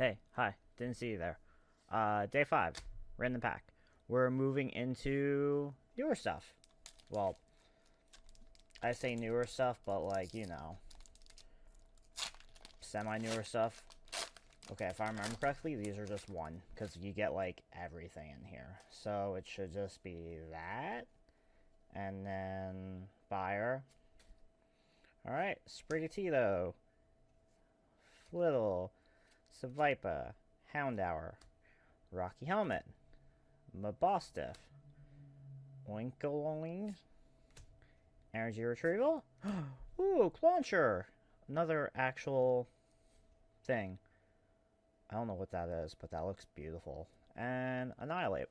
Hey, hi. Didn't see you there. Day 5. We're in the pack. We're moving into newer stuff. Well, I say newer stuff, but like, semi-newer stuff. Okay, if I remember correctly, these are just one, because you get, like, everything in here. So it should just be that, and then fire. Alright, Sprigatito, Flittle, Seviper, Houndour, Rocky Helmet, Mabostiff, Oinkoloing, Energy Retrieval. Ooh, Clauncher! Another actual thing. I don't know what that is, but that looks beautiful. And Annihilate.